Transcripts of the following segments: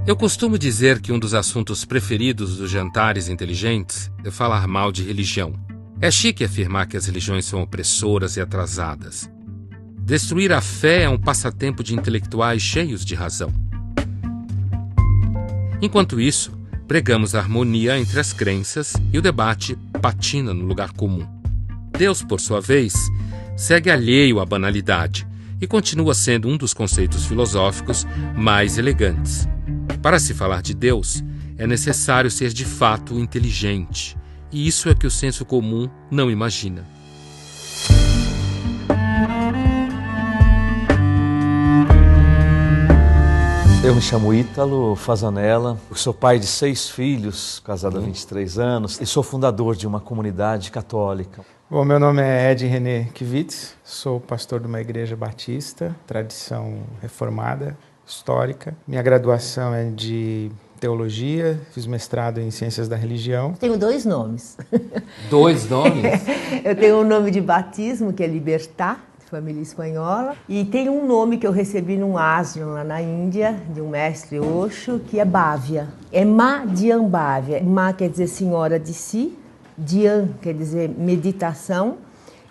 Eu costumo dizer que um dos assuntos preferidos dos jantares inteligentes é falar mal de religião. É chique afirmar que as religiões são opressoras e atrasadas. Destruir a fé é um passatempo de intelectuais cheios de razão. Enquanto isso, pregamos a harmonia entre as crenças e o debate patina no lugar comum. Deus, por sua vez, segue alheio à banalidade e continua sendo um dos conceitos filosóficos mais elegantes. Para se falar de Deus, é necessário ser de fato inteligente, e isso é que o senso comum não imagina. Eu me chamo Ítalo Fasanella, sou pai de 6 filhos, casado há 23 anos, e sou fundador de uma comunidade católica. Bom, meu nome é Ed René Kivitz, sou pastor de uma igreja batista, tradição reformada, histórica. Minha graduação é de teologia, fiz mestrado em ciências da religião. Tenho 2 nomes. 2 nomes? Eu tenho um nome de batismo, que é Libertá, de família espanhola, e tenho um nome que eu recebi num ashram lá na Índia, de um mestre Osho, que é Bhavya. É Ma Dhyan Bhavya. Ma quer dizer senhora de si, Dhyan quer dizer meditação,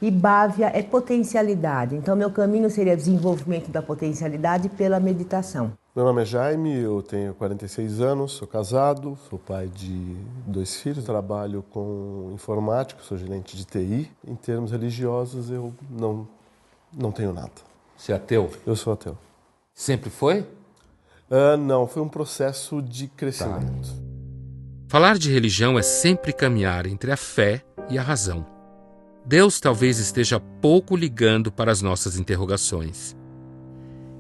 e Bhavya é potencialidade. Então, meu caminho seria desenvolvimento da potencialidade pela meditação. Meu nome é Jaime, eu tenho 46 anos, sou casado, sou pai de 2 filhos, trabalho com informática, sou gerente de TI. Em termos religiosos, eu não tenho nada. Você é ateu? Eu sou ateu. Sempre foi? Não, foi um processo de crescimento. Tá. Falar de religião é sempre caminhar entre a fé e a razão. Deus talvez esteja pouco ligando para as nossas interrogações.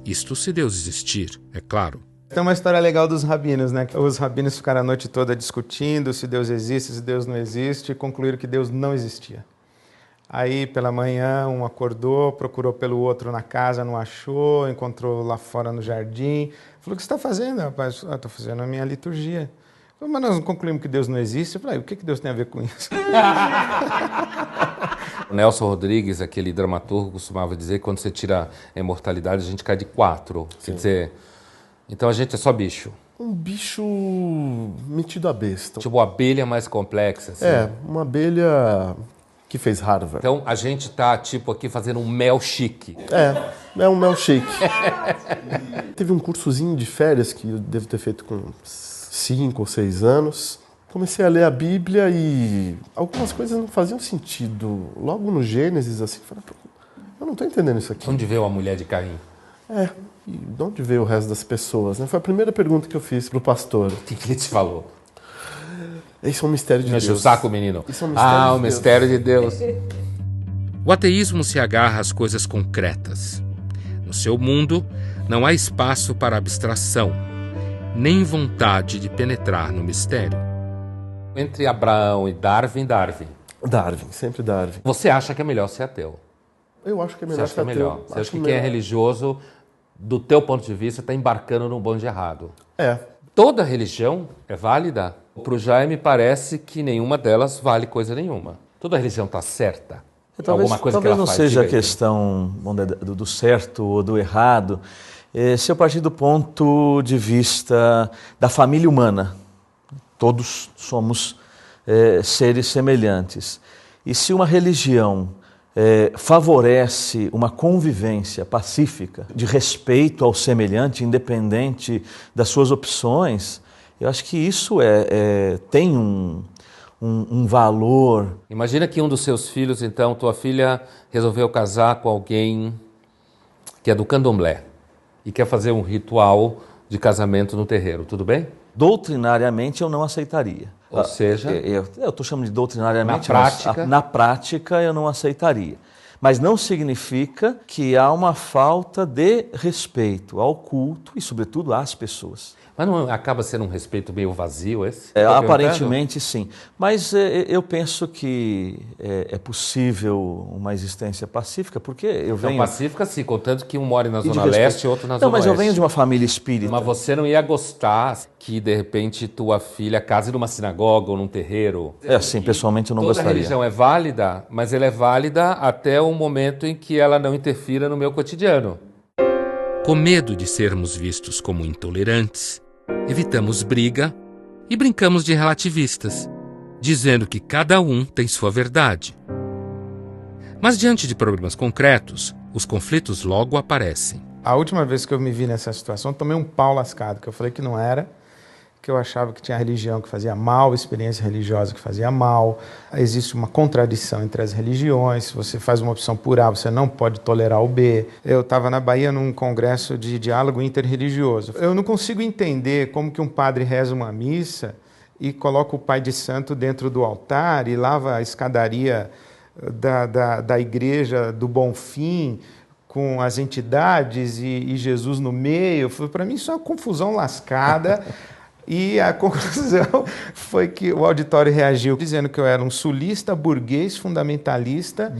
Isto se Deus existir, é claro. Tem uma história legal dos rabinos, né? Os rabinos ficaram a noite toda discutindo se Deus existe, se Deus não existe, e concluíram que Deus não existia. Aí, pela manhã, um acordou, procurou pelo outro na casa, não achou, encontrou lá fora no jardim. Falou: o que você está fazendo, rapaz? Estou fazendo a minha liturgia. Falou: mas nós não concluímos que Deus não existe? Eu falei: o que Deus tem a ver com isso? O Nelson Rodrigues, aquele dramaturgo, costumava dizer que quando você tira a imortalidade, a gente cai de 4. Sim. Quer dizer, então a gente é só bicho. Um bicho metido a besta. Tipo uma abelha mais complexa. Assim. É, uma abelha que fez Harvard. Então a gente tá tipo aqui fazendo um mel chique. É um mel shake. Teve um cursozinho de férias que eu devo ter feito com 5 ou 6 anos. Comecei a ler a Bíblia e algumas coisas não faziam sentido. Logo no Gênesis, assim, falei: eu não estou entendendo isso aqui. Onde veio a mulher de Caim? E de onde veio o resto das pessoas? Né? Foi a primeira pergunta que eu fiz pro pastor. O que ele te falou? Isso é um mistério de Deus. Mexe o saco, menino. Isso é um mistério de Deus. O mistério de Deus. O ateísmo se agarra às coisas concretas. No seu mundo, não há espaço para abstração, nem vontade de penetrar no mistério. Entre Abraão e Darwin. Darwin, sempre Darwin. Você acha que é melhor ser ateu? Eu acho que é melhor ser ateu. Você acha que melhor. Quem é religioso, do teu ponto de vista, está embarcando num bonde errado? É. Toda religião é válida? Para o Jaime parece que nenhuma delas vale coisa nenhuma. Toda religião está certa? Alguma coisa talvez que ela não faz, seja a questão do certo ou do errado. Se eu partir do ponto de vista da família humana, todos somos seres semelhantes. E se uma religião favorece uma convivência pacífica, de respeito ao semelhante, independente das suas opções, eu acho que isso tem um valor. Imagina que um dos seus filhos, então, tua filha resolveu casar com alguém que é do candomblé e quer fazer um ritual de casamento no terreiro, tudo bem? Doutrinariamente eu não aceitaria. Ou seja... Eu estou chamando de doutrinariamente, na prática? Na prática eu não aceitaria. Mas não significa que há uma falta de respeito ao culto e, sobretudo, às pessoas. Mas não acaba sendo um respeito meio vazio esse? Aparentemente sim, mas eu penso que é possível uma existência pacífica, porque eu venho... Não, pacífica sim, contanto que um mora na Zona Leste e outro na Zona Oeste. Não, mas eu venho de uma família espírita. Mas você não ia gostar que, de repente, tua filha case numa sinagoga ou num terreiro? Sim, pessoalmente eu não gostaria. Toda religião é válida, mas ela é válida até o momento em que ela não interfira no meu cotidiano. Com medo de sermos vistos como intolerantes, evitamos briga e brincamos de relativistas, dizendo que cada um tem sua verdade. Mas diante de problemas concretos, os conflitos logo aparecem. A última vez que eu me vi nessa situação, tomei um pau lascado, que eu falei que não era, que eu achava que tinha religião que fazia mal, experiência religiosa que fazia mal. Existe uma contradição entre as religiões. Se você faz uma opção por A, você não pode tolerar o B. Eu estava na Bahia num congresso de diálogo interreligioso. Eu não consigo entender como que um padre reza uma missa e coloca o pai de santo dentro do altar e lava a escadaria da igreja do Bonfim com as entidades e Jesus no meio. Para mim isso é uma confusão lascada. E a conclusão foi que o auditório reagiu dizendo que eu era um sulista, burguês, fundamentalista,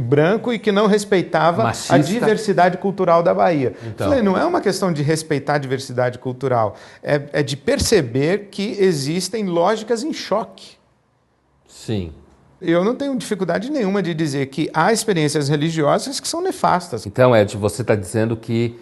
branco e que não respeitava machista. A diversidade cultural da Bahia. Então. Falei, não é uma questão de respeitar a diversidade cultural, é de perceber que existem lógicas em choque. Sim. Eu não tenho dificuldade nenhuma de dizer que há experiências religiosas que são nefastas. Então, Ed, você está dizendo que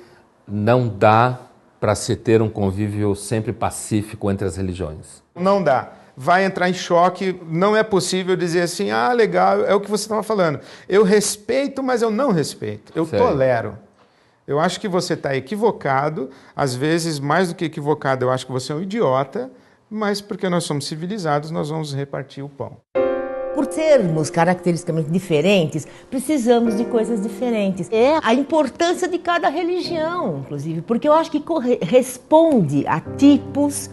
não dá para se ter um convívio sempre pacífico entre as religiões? Não dá. Vai entrar em choque, não é possível dizer assim, legal, é o que você estava falando. Eu respeito, mas eu não respeito. Eu tolero. Eu acho que você está equivocado, às vezes, mais do que equivocado, eu acho que você é um idiota, mas porque nós somos civilizados, nós vamos repartir o pão. Por sermos caracteristicamente diferentes, precisamos de coisas diferentes. É a importância de cada religião, inclusive, porque eu acho que responde a tipos,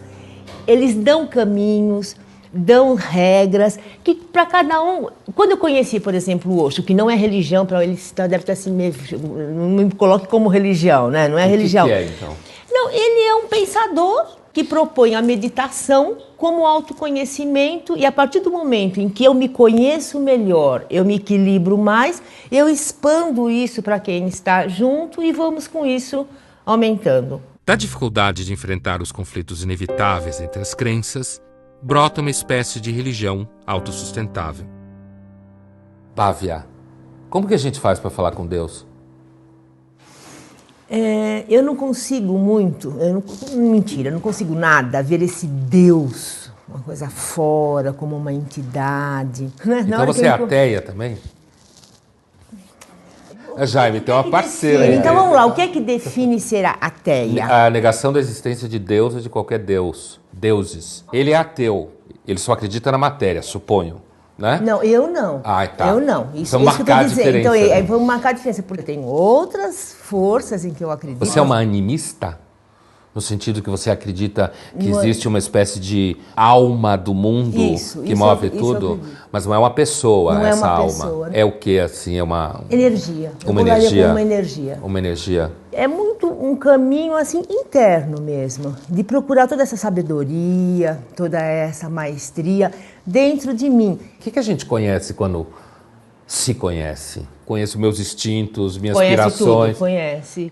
eles dão caminhos, dão regras, que para cada um... Quando eu conheci, por exemplo, o Osho, que não é religião, para ele deve estar assim, não me coloque como religião, né? Não é religião. O que é, então? Não, ele é um pensador que propõe a meditação como autoconhecimento, e a partir do momento em que eu me conheço melhor, eu me equilibro mais, eu expando isso para quem está junto e vamos com isso aumentando. Da dificuldade de enfrentar os conflitos inevitáveis entre as crenças, brota uma espécie de religião autossustentável. Bávia, como que a gente faz para falar com Deus? Eu não consigo muito, mentira, eu não consigo nada ver esse Deus, uma coisa fora, como uma entidade. Então você é ateia também? Jaime, tem uma parceira aí. Então vamos lá, o que é que define ser ateia? A negação da existência de Deus ou de qualquer Deus, deuses. Ele é ateu, ele só acredita na matéria, suponho. Né? Não, eu não. Tá. Eu não. Isso, vamos marcar a diferença. Então, vamos marcar a diferença, porque tem outras forças em que eu acredito. Você é uma animista? No sentido que você acredita que existe uma espécie de alma do mundo que move tudo? Mas não é uma pessoa, não essa é uma alma. Pessoa, né? É o que, assim? É uma... Energia. Uma energia. Uma energia. Uma energia. É muito um caminho, assim, interno mesmo. De procurar toda essa sabedoria, toda essa maestria dentro de mim. O que a gente conhece quando se conhece? Conheço meus instintos, minhas aspirações. Conhece.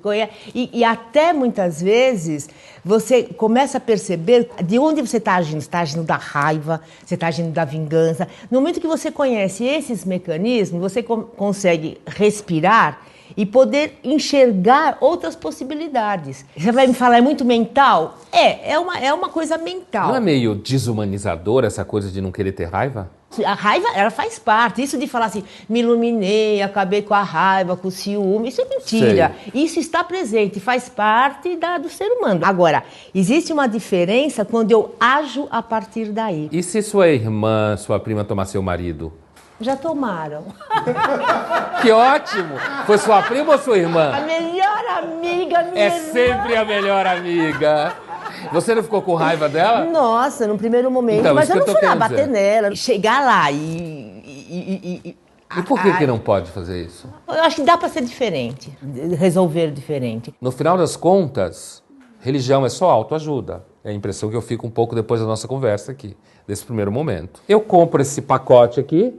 E até muitas vezes você começa a perceber de onde você está agindo. Você está agindo da raiva, você está agindo da vingança. No momento que você conhece esses mecanismos, você consegue respirar e poder enxergar outras possibilidades. Você vai me falar, é muito mental? É uma coisa mental. Não é meio desumanizador essa coisa de não querer ter raiva? A raiva, ela faz parte. Isso de falar assim, me iluminei, acabei com a raiva, com o ciúme, isso é mentira. Sei. Isso está presente, faz parte do ser humano. Agora, existe uma diferença quando eu ajo a partir daí. E se sua irmã, sua prima tomar seu marido? Já tomaram. Que ótimo! Foi sua prima ou sua irmã? A melhor amiga, minha irmã. Sempre a melhor amiga. Você não ficou com raiva dela? Nossa, no primeiro momento, então, mas eu não fui lá bater nela. Chegar lá e E por que não pode fazer isso? Eu acho que dá para ser diferente, resolver diferente. No final das contas, religião é só autoajuda. É a impressão que eu fico um pouco depois da nossa conversa aqui, desse primeiro momento. Eu compro esse pacote aqui,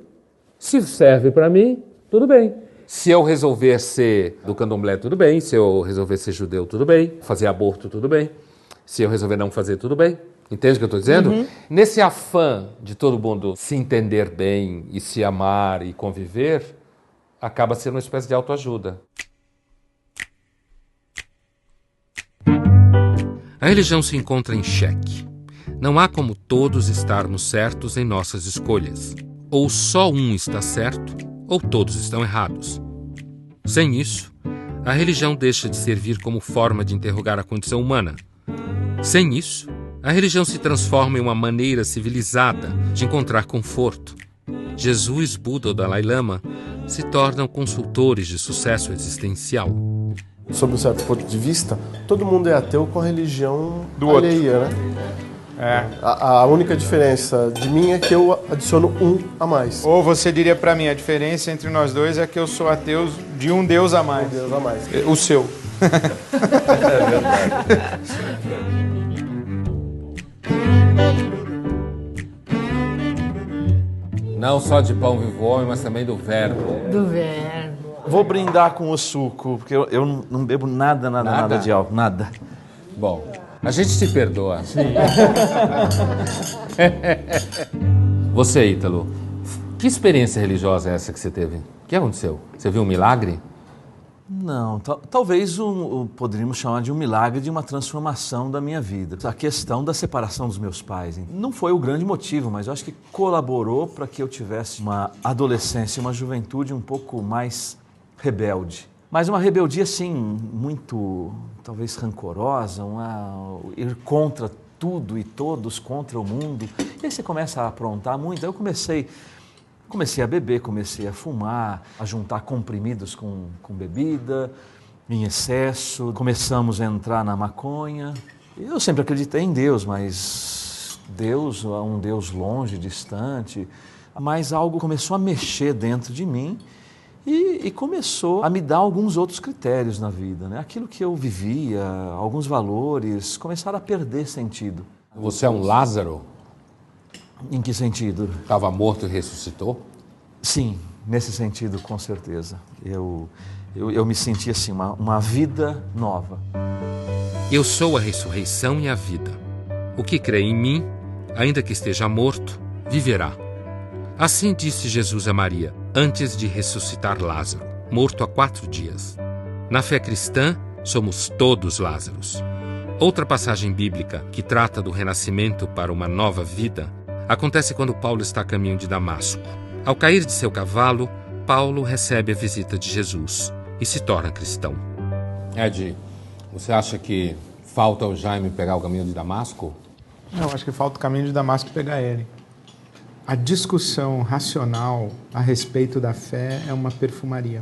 se serve para mim, tudo bem. Se eu resolver ser do candomblé, tudo bem. Se eu resolver ser judeu, tudo bem. Fazer aborto, tudo bem. Se eu resolver não fazer, tudo bem. Entende o que eu estou dizendo? Uhum. Nesse afã de todo mundo se entender bem e se amar e conviver, acaba sendo uma espécie de autoajuda. A religião se encontra em xeque. Não há como todos estarmos certos em nossas escolhas. Ou só um está certo, ou todos estão errados. Sem isso, a religião deixa de servir como forma de interrogar a condição humana. Sem isso, a religião se transforma em uma maneira civilizada de encontrar conforto. Jesus, Buda ou Dalai Lama se tornam consultores de sucesso existencial. Sob um certo ponto de vista, todo mundo é ateu com a religião alheia, né? A única diferença de mim é que eu adiciono um a mais. Ou você diria para mim, a diferença entre nós dois é que eu sou ateu de um Deus a mais. Um Deus a mais. O seu. É verdade. Não só de pão vivo homem, mas também do verbo. Do verbo. Vou brindar com o suco, porque eu não bebo nada de álcool, nada. Bom, a gente te perdoa. Sim. Você, Ítalo, que experiência religiosa é essa que você teve? O que aconteceu? Você viu um milagre? Não, talvez poderíamos chamar de um milagre de uma transformação da minha vida. A questão da separação dos meus pais não foi o grande motivo, mas eu acho que colaborou para que eu tivesse uma adolescência, uma juventude um pouco mais rebelde. Mas uma rebeldia, assim, muito, talvez, rancorosa, ir contra tudo e todos, contra o mundo. E aí você começa a aprontar muito. Aí eu comecei a beber, comecei a fumar, a juntar comprimidos com bebida, em excesso. Começamos a entrar na maconha. Eu sempre acreditei em Deus, mas Deus é um Deus longe, distante. Mas algo começou a mexer dentro de mim e começou a me dar alguns outros critérios na vida, né? Aquilo que eu vivia, alguns valores, começaram a perder sentido. Você é um Lázaro? Em que sentido? Estava morto e ressuscitou? Sim, nesse sentido, com certeza. Eu me senti assim, uma vida nova. Eu sou a ressurreição e a vida. O que crê em mim, ainda que esteja morto, viverá. Assim disse Jesus a Maria, antes de ressuscitar Lázaro, morto há 4 dias. Na fé cristã, somos todos Lázaros. Outra passagem bíblica que trata do renascimento para uma nova vida acontece quando Paulo está a caminho de Damasco. Ao cair de seu cavalo, Paulo recebe a visita de Jesus e se torna cristão. Ed, você acha que falta o Jaime pegar o caminho de Damasco? Não, acho que falta o caminho de Damasco pegar ele. A discussão racional a respeito da fé é uma perfumaria.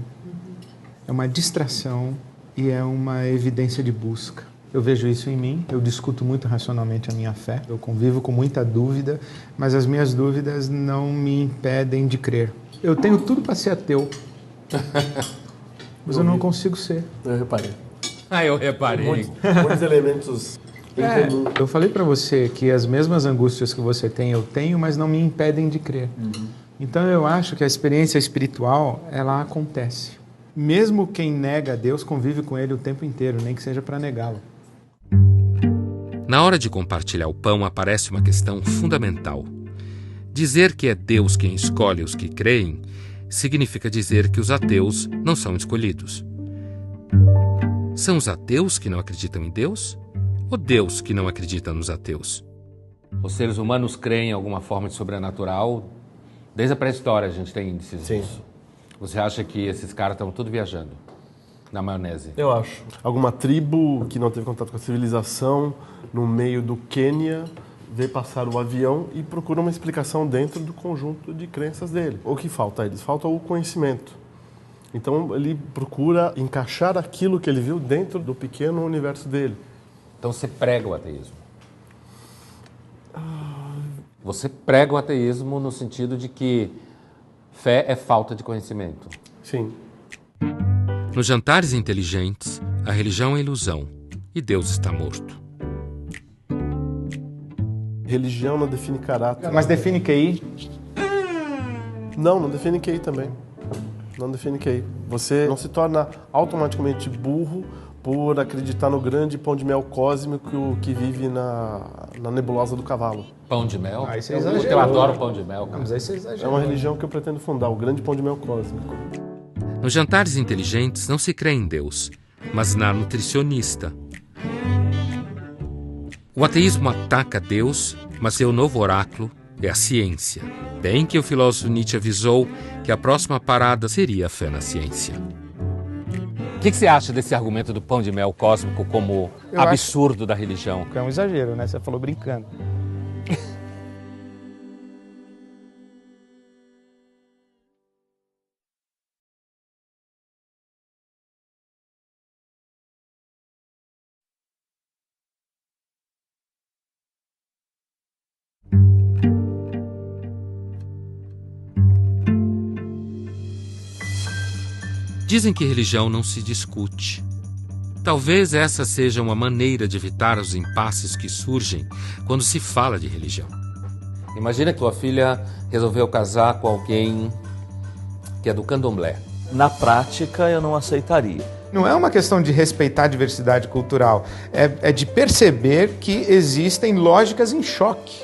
É uma distração e é uma evidência de busca. Eu vejo isso em mim, eu discuto muito racionalmente a minha fé, eu convivo com muita dúvida, mas as minhas dúvidas não me impedem de crer. Eu tenho tudo para ser ateu, mas eu não consigo ser. Eu reparei. Eu reparei. Muitos elementos em comum. Eu falei para você que as mesmas angústias que você tem, eu tenho, mas não me impedem de crer. Então eu acho que a experiência espiritual, ela acontece. Mesmo quem nega a Deus convive com Ele o tempo inteiro, nem que seja para negá-lo. Na hora de compartilhar o pão aparece uma questão fundamental. Dizer que é Deus quem escolhe os que creem significa dizer que os ateus não são escolhidos. São os ateus que não acreditam em Deus? Ou Deus que não acredita nos ateus? Os seres humanos creem em alguma forma de sobrenatural. Desde a pré-história a gente tem índices disso. Você acha que esses caras estão tudo viajando na maionese? Eu acho. Alguma tribo que não teve contato com a civilização, no meio do Quênia, vê passar o avião e procura uma explicação dentro do conjunto de crenças dele. O que falta a eles? Falta o conhecimento. Então ele procura encaixar aquilo que ele viu dentro do pequeno universo dele. Então você prega o ateísmo? Você prega o ateísmo no sentido de que Fé é falta de conhecimento. Sim. Nos jantares inteligentes, a religião é ilusão e Deus está morto. Religião não define caráter. Mas define QI? Não define QI também. Não define QI. Você não se torna automaticamente burro por acreditar no grande pão de mel cósmico que vive na nebulosa do cavalo. Pão de mel? Aí você exagerou. Eu adoro pão de mel, cara. Mas aí você É exagerou. uma religião que eu pretendo fundar, o grande pão de mel cósmico. Nos jantares inteligentes não se crê em Deus, mas na nutricionista. O ateísmo ataca Deus, mas seu novo oráculo é a ciência. Bem que o filósofo Nietzsche avisou que a próxima parada seria a fé na ciência. O que você acha desse argumento do pão de mel cósmico como absurdo da religião? É um exagero, né? Você falou brincando. Dizem que religião não se discute. Talvez essa seja uma maneira de evitar os impasses que surgem quando se fala de religião. Imagina que tua filha resolveu casar com alguém que é do candomblé. Na prática, eu não aceitaria. Não é uma questão de respeitar a diversidade cultural, é de perceber que existem lógicas em choque.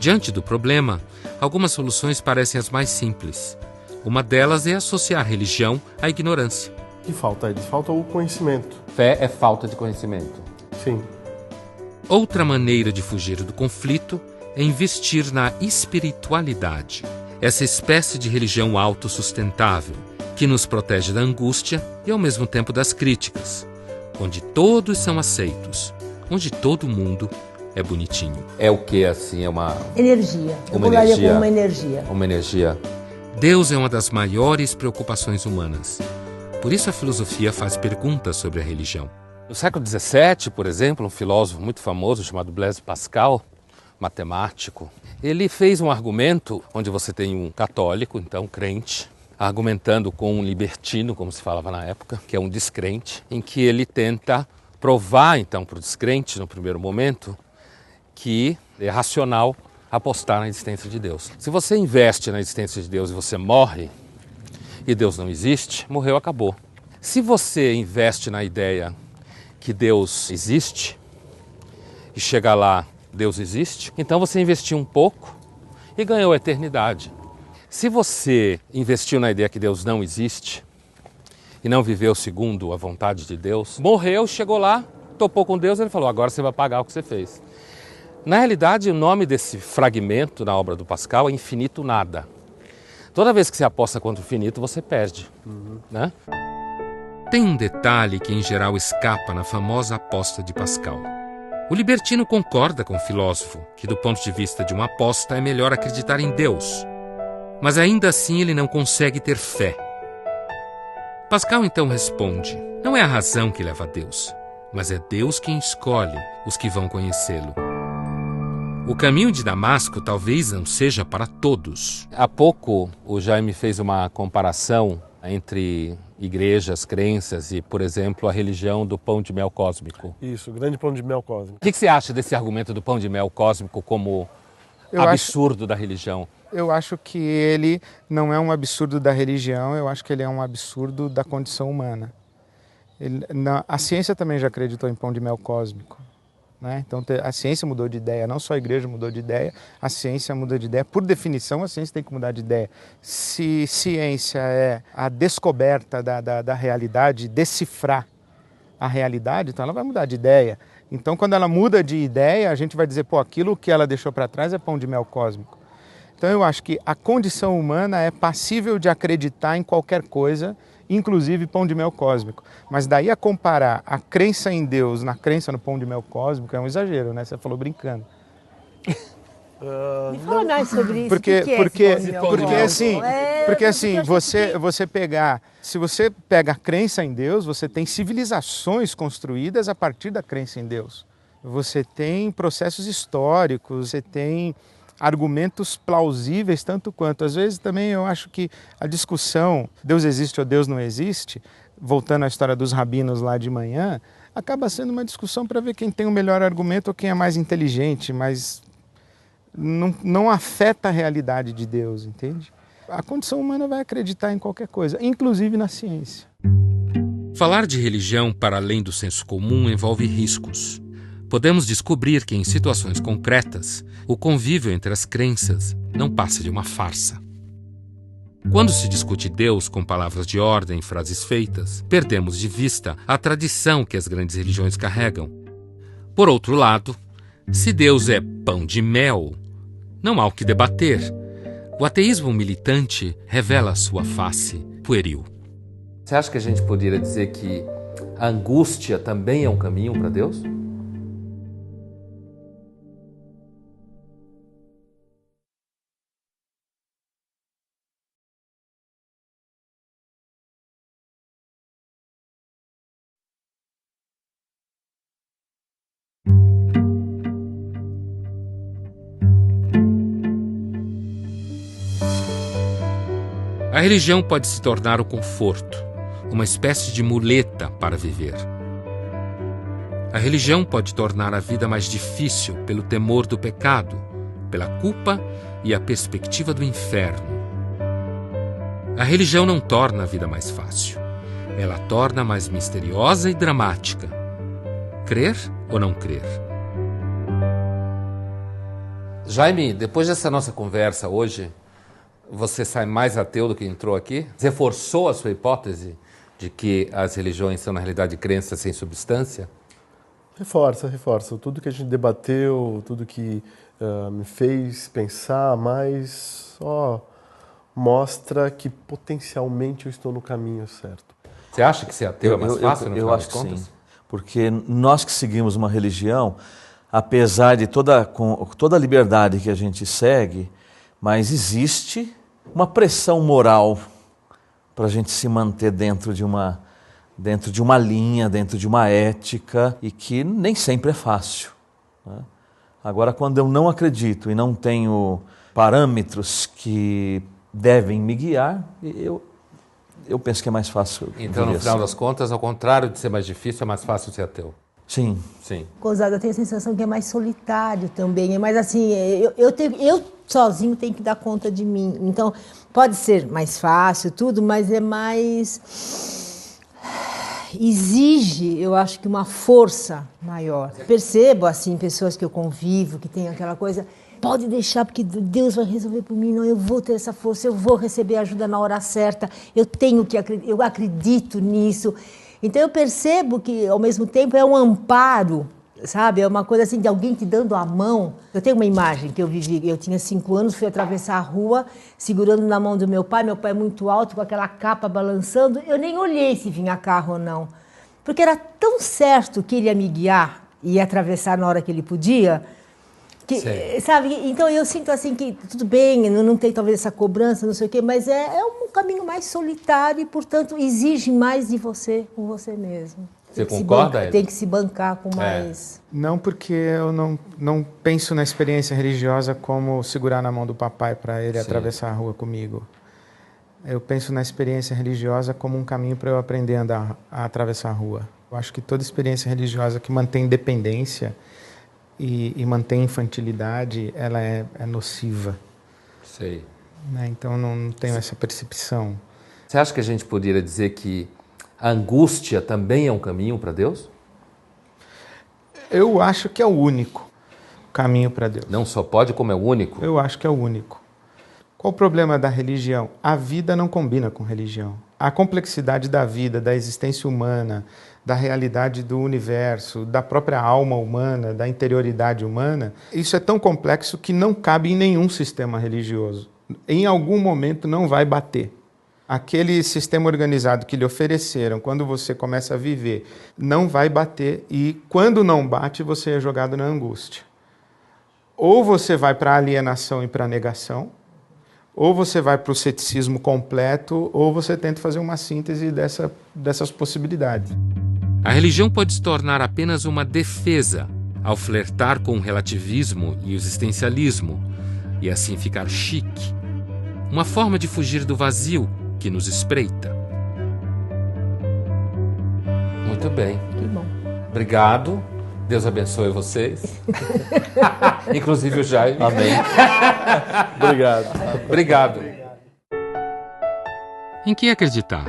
Diante do problema, algumas soluções parecem as mais simples. Uma delas é associar religião à ignorância. O que falta? Falta o conhecimento. Fé é falta de conhecimento. Sim. Outra maneira de fugir do conflito é investir na espiritualidade, essa espécie de religião autossustentável, que nos protege da angústia e ao mesmo tempo das críticas, onde todos são aceitos, onde todo mundo é bonitinho. É o que, assim, é uma... Energia. Eu colocaria como uma energia. Uma energia. Deus é uma das maiores preocupações humanas. Por isso a filosofia faz perguntas sobre a religião. No século XVII, por exemplo, um filósofo muito famoso chamado Blaise Pascal, matemático, ele fez um argumento onde você tem um católico, então crente, argumentando com um libertino, como se falava na época, que é um descrente, em que ele tenta provar, então, para o descrente, no primeiro momento, que é racional apostar na existência de Deus. Se você investe na existência de Deus e você morre, e Deus não existe, morreu, acabou. Se você investe na ideia que Deus existe, e chega lá, Deus existe, então você investiu um pouco e ganhou a eternidade. Se você investiu na ideia que Deus não existe, e não viveu segundo a vontade de Deus, morreu, chegou lá, topou com Deus, ele falou, agora você vai pagar o que você fez. Na realidade, o nome desse fragmento na obra do Pascal é infinito nada. Toda vez que você aposta contra o infinito, você perde. Né? Tem um detalhe que, em geral, escapa na famosa aposta de Pascal. O libertino concorda com o filósofo que, do ponto de vista de uma aposta, é melhor acreditar em Deus. Mas ainda assim ele não consegue ter fé. Pascal então responde, não é a razão que leva a Deus, mas é Deus quem escolhe os que vão conhecê-lo. O caminho de Damasco talvez não seja para todos. Há pouco o Jaime fez uma comparação entre igrejas, crenças e, por exemplo, a religião do pão de mel cósmico. Isso, o grande pão de mel cósmico. O que você acha desse argumento do pão de mel cósmico como absurdo da religião? Eu acho que ele não é um absurdo da religião, eu acho que ele é um absurdo da condição humana. A ciência também já acreditou em pão de mel cósmico. Né? Então a ciência mudou de ideia, não só a igreja mudou de ideia, a ciência mudou de ideia. Por definição, a ciência tem que mudar de ideia. Se ciência é a descoberta da realidade, decifrar a realidade, então ela vai mudar de ideia. Então quando ela muda de ideia, a gente vai dizer, pô, aquilo que ela deixou para trás é pão de mel cósmico. Então eu acho que a condição humana é passível de acreditar em qualquer coisa, inclusive pão de mel cósmico. Mas daí a comparar a crença em Deus na crença no pão de mel cósmico é um exagero, né? Você falou brincando. Me fala mais sobre isso. Porque assim, você pegar, se você pega a crença em Deus, você tem civilizações construídas a partir da crença em Deus. Você tem processos históricos, você tem argumentos plausíveis tanto quanto. Às vezes também eu acho que a discussão Deus existe ou Deus não existe, voltando à história dos rabinos lá de manhã, acaba sendo uma discussão para ver quem tem o melhor argumento ou quem é mais inteligente, mas não afeta a realidade de Deus, entende? A condição humana vai acreditar em qualquer coisa, inclusive na ciência. Falar de religião para além do senso comum envolve riscos. Podemos descobrir que, em situações concretas, o convívio entre as crenças não passa de uma farsa. Quando se discute Deus com palavras de ordem e frases feitas, perdemos de vista a tradição que as grandes religiões carregam. Por outro lado, se Deus é pão de mel, não há o que debater. O ateísmo militante revela sua face pueril. Você acha que a gente poderia dizer que a angústia também é um caminho para Deus? A religião pode se tornar o conforto, uma espécie de muleta para viver. A religião pode tornar a vida mais difícil pelo temor do pecado, pela culpa e a perspectiva do inferno. A religião não torna a vida mais fácil. Ela a torna mais misteriosa e dramática. Crer ou não crer? Jaime, depois dessa nossa conversa hoje, você sai mais ateu do que entrou aqui? Reforçou a sua hipótese de que as religiões são, na realidade, crenças sem substância? Reforça. Tudo que a gente debateu, tudo que me fez pensar mais, mostra que potencialmente eu estou no caminho certo. Você acha que ser ateu é mais fácil, no eu final acho das que contas? sim, porque nós que seguimos uma religião, apesar de toda a liberdade que a gente segue, mas existe uma pressão moral para a gente se manter dentro de uma linha, dentro de uma ética, e que nem sempre é fácil, né? Agora, quando eu não acredito e não tenho parâmetros que devem me guiar, eu penso que é mais fácil. Então, no final das contas, ao contrário de ser mais difícil, é mais fácil ser ateu. Sim. Gozado, eu tenho a sensação que é mais solitário também, é mais assim, eu sozinho tenho que dar conta de mim. Então, pode ser mais fácil, tudo, mas é mais... exige, eu acho que uma força maior. Percebo, assim, pessoas que eu convivo, que tem aquela coisa, pode deixar, porque Deus vai resolver por mim, não, eu vou ter essa força, eu vou receber ajuda na hora certa, eu acredito nisso. Então eu percebo que, ao mesmo tempo, é um amparo, sabe? É uma coisa assim de alguém te dando a mão. Eu tenho uma imagem que eu vivi, eu tinha 5 anos, fui atravessar a rua, segurando na mão do meu pai é muito alto, com aquela capa balançando, eu nem olhei se vinha carro ou não, porque era tão certo que ele ia me guiar e ia atravessar na hora que ele podia, que, sabe? Então eu sinto assim que tudo bem, não tem talvez essa cobrança, não sei o quê, mas é um caminho mais solitário e, portanto, exige mais de você com você mesmo. Você concorda? Tem que se bancar com mais... Não, porque eu não penso na experiência religiosa como segurar na mão do papai para ele atravessar a rua comigo. Eu penso na experiência religiosa como um caminho para eu aprender a atravessar a rua. Eu acho que toda experiência religiosa que mantém dependência e mantém infantilidade, ela é nociva. Sei. Né? Então, não tenho essa percepção. Você acha que a gente poderia dizer que a angústia também é um caminho para Deus? Eu acho que é o único caminho para Deus. Não só pode, como é o único? Eu acho que é o único. Qual o problema da religião? A vida não combina com religião. A complexidade da vida, da existência humana, da realidade do universo, da própria alma humana, da interioridade humana, isso é tão complexo que não cabe em nenhum sistema religioso. Em algum momento não vai bater. Aquele sistema organizado que lhe ofereceram, quando você começa a viver, não vai bater, e quando não bate, você é jogado na angústia. Ou você vai para a alienação e para a negação, ou você vai para o ceticismo completo, ou você tenta fazer uma síntese dessas possibilidades. A religião pode se tornar apenas uma defesa ao flertar com o relativismo e o existencialismo, e assim ficar chique. Uma forma de fugir do vazio que nos espreita. Muito bem. Que bom. Obrigado. Deus abençoe vocês. Inclusive o Jaime. Amém. Obrigado. Obrigado. Em que acreditar?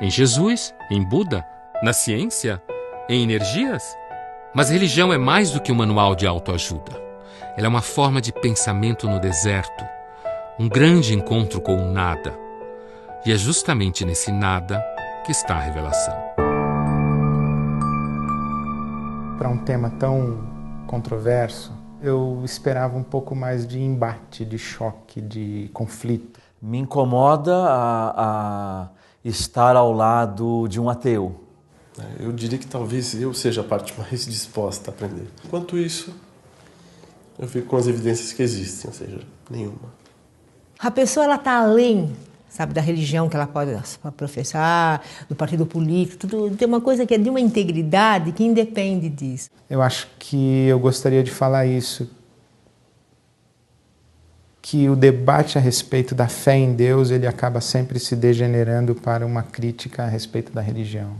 Em Jesus? Em Buda? Na ciência? Em energias? Mas religião é mais do que um manual de autoajuda. Ela é uma forma de pensamento no deserto, um grande encontro com o nada. E é justamente nesse nada que está a revelação. Para um tema tão controverso, eu esperava um pouco mais de embate, de choque, de conflito. Me incomoda a estar ao lado de um ateu. Eu diria que talvez eu seja a parte mais disposta a aprender. Enquanto isso, eu fico com as evidências que existem, ou seja, nenhuma. A pessoa ela está além, sabe, da religião que ela pode professar, do partido político, tudo, tem uma coisa que é de uma integridade que independe disso. Eu acho que eu gostaria de falar isso, que o debate a respeito da fé em Deus, ele acaba sempre se degenerando para uma crítica a respeito da religião.